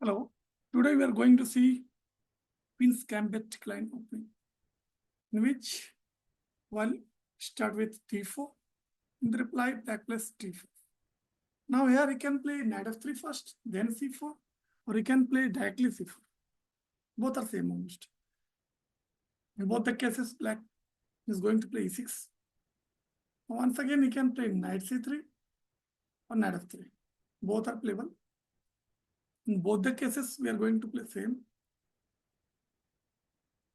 Hello. Today we are going to see Queen's Gambit decline opening, in which while start with d4, in the reply black plays d4. Now here he can play knight f3 first, then c4, or he can play directly c4. Both are same almost. In both the cases, black is going to play e6. Once again, he can play knight c3 or knight f3. Both are playable. In both the cases, we are going to play same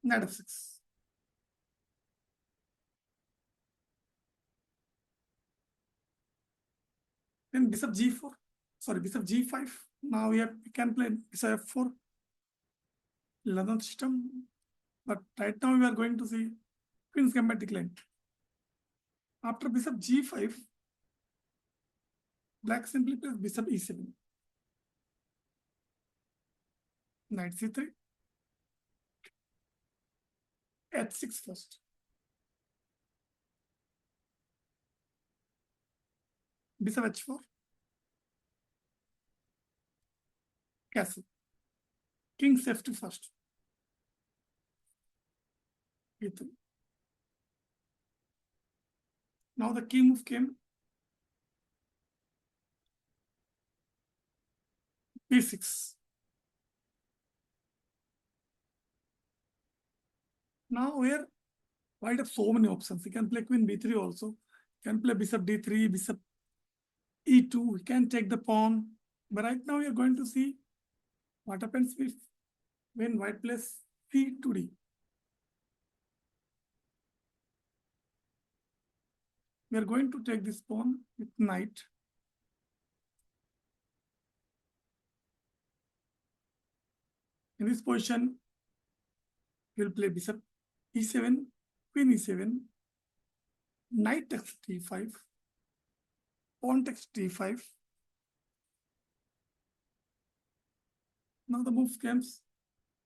knight f6. Then bishop g4, sorry, bishop g5. Now we can play bishop f4, 11th system. But right now we are going to see Queen's Gambit decline. After bishop g5, black simply plays bishop e7. Knight c3. h6 first. Bishop h4. Castle. King f2 first. e3. Now the key move came b6. Now here white have so many options. He can play queen b3 also. He can play bishop d3, bishop e2. He can take the pawn. But right now we are going to see what happens if when white plays c2d. We are going to take this pawn with knight. In this position, we will play bishop e7, queen e7, knight takes d5, pawn takes d5. Now the move comes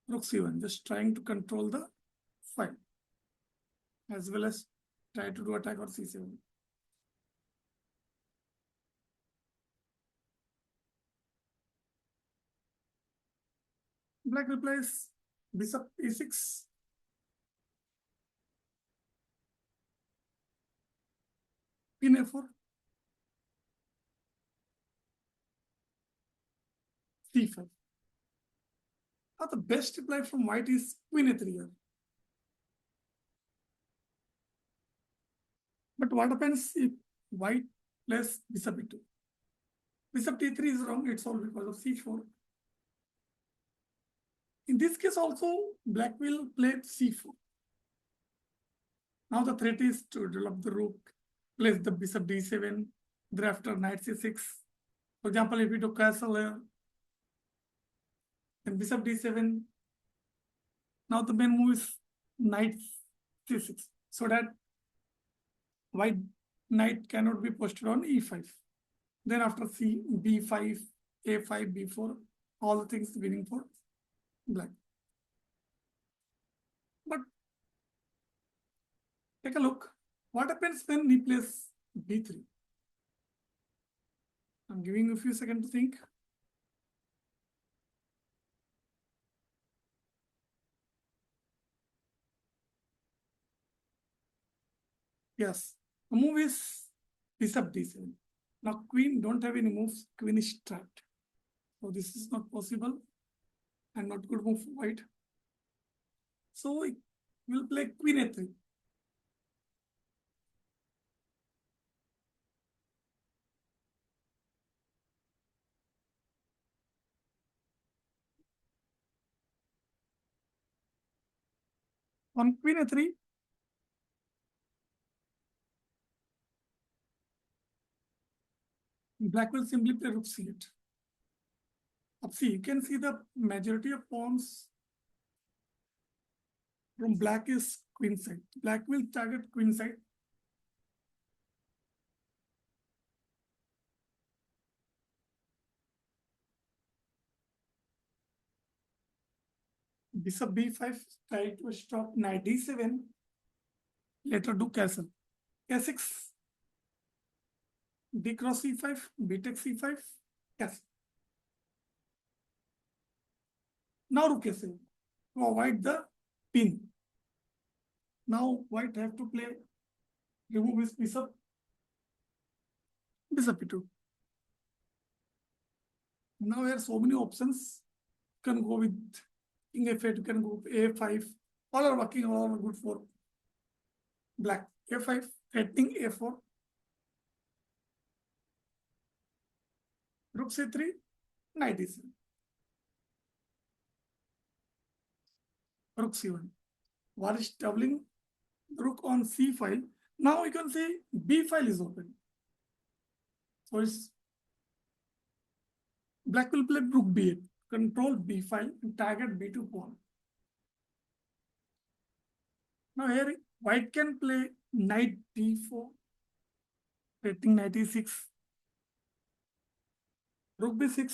rook c1, just trying to control the file, as well as try to do attack on c7. Black replies bishop e6. Queen a4. c5. Now the best reply from white is queen a3 here. But what happens if white plays bishop e2? Bishop t3 is wrong, it's all because of c4. In this case also, black will play c4. Now the threat is to develop the rook, place the bishop d7, thereafter knight c6. For example, if we do castle here, then bishop d7. Now the main move is knight c6, so that white knight cannot be posted on e5. Then after c, b5, a5, b4, all the things winning for black. But take a look. What happens when he plays b3? I'm giving you a few seconds to think. Yes, the move is bishop d7. Now queen don't have any moves. Queen is trapped. So this is not possible and not good move for white. So we'll play queen a3. On queen a3, black will simply play rook c8. Up see, you can see the majority of pawns from black is queen side. Black will target queen side. Bishop b5, try to stop knight d7. Later do castle. a6, d cross c5, b takes c5, castle. Now rook a7 to avoid the pin. Now white have to play, remove his bishop, bishop e2. Now there are so many options. You can go with king f8, you can go with a5. All are working, all are good for black. a5, threatening a4. Rook c3, knight e7. Rook c1. While is doubling rook on c file. Now you can see b file is open. So it's black will play rook b8, control b file and target b2 pawn. Now here white can play knight d4, threatening knight e6, rook b6,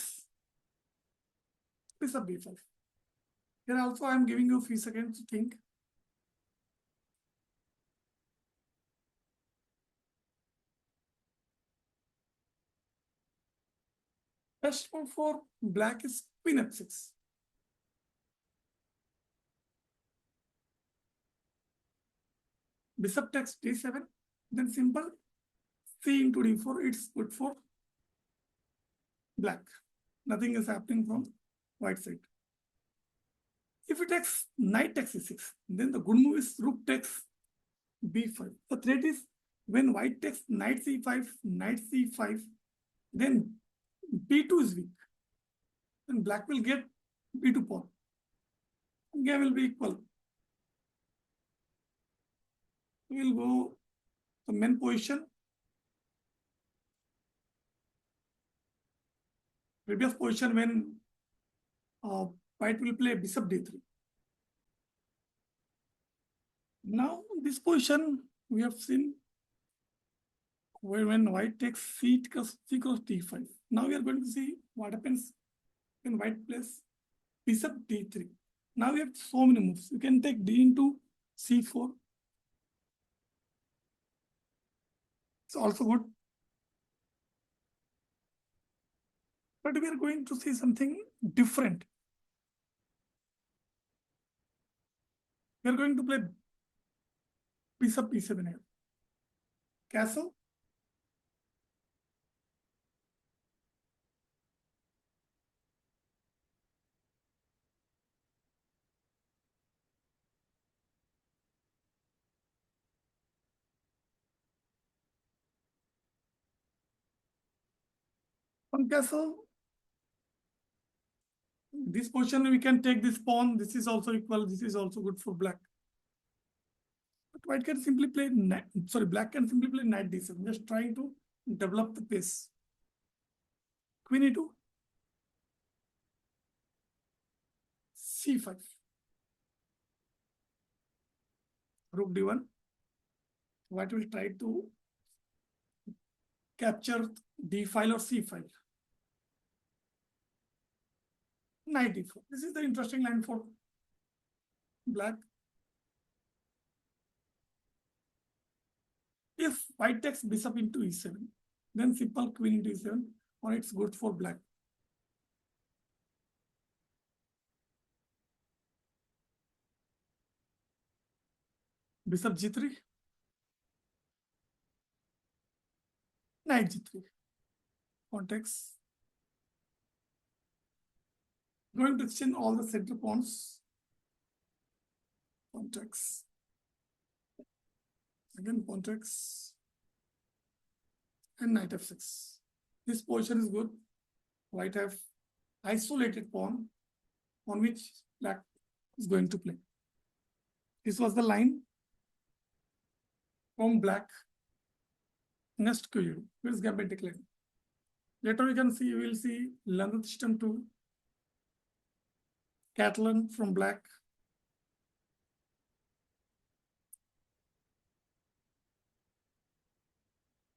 bishop b5. Here also I am giving you a few seconds to think. Best move for black is queen f6. Bishop takes d7, then simple c into d4. It's good for black. Nothing is happening from white side. If it takes knight takes e6, then the good move is rook takes b5. The threat is when white takes knight c5, then b2 is weak. Then black will get b2 pawn. Game will be equal. We will go to main position. Previous position when white will play bishop d3. Now this position we have seen when white takes c cross d5. Now we are going to see what happens when white plays bishop d3. Now we have so many moves. You can take d into c4. It's also good. But we are going to see something different. We are going to play bishop b7 here. Castle. On castle, this position we can take this pawn. This is also equal. This is also good for black. But white can simply play black can simply play knight d7. Just trying to develop the pace. Queen e2, c5, rook d1. White will try to capture d file or c file. Knight d4. This is the interesting line for black. If white takes bishop into e7, then simple queen into e7, or it's good for black. Bishop g3, knight g3. Pawn takes. Going to exchange all the center pawns. Pawn takes. Again pawn takes. And knight f6. This position is good. White have isolated pawn on which black is going to play. This was the line from black. Next QGD. Here's gambit decline. Later we will see London system 2. Catalan from black.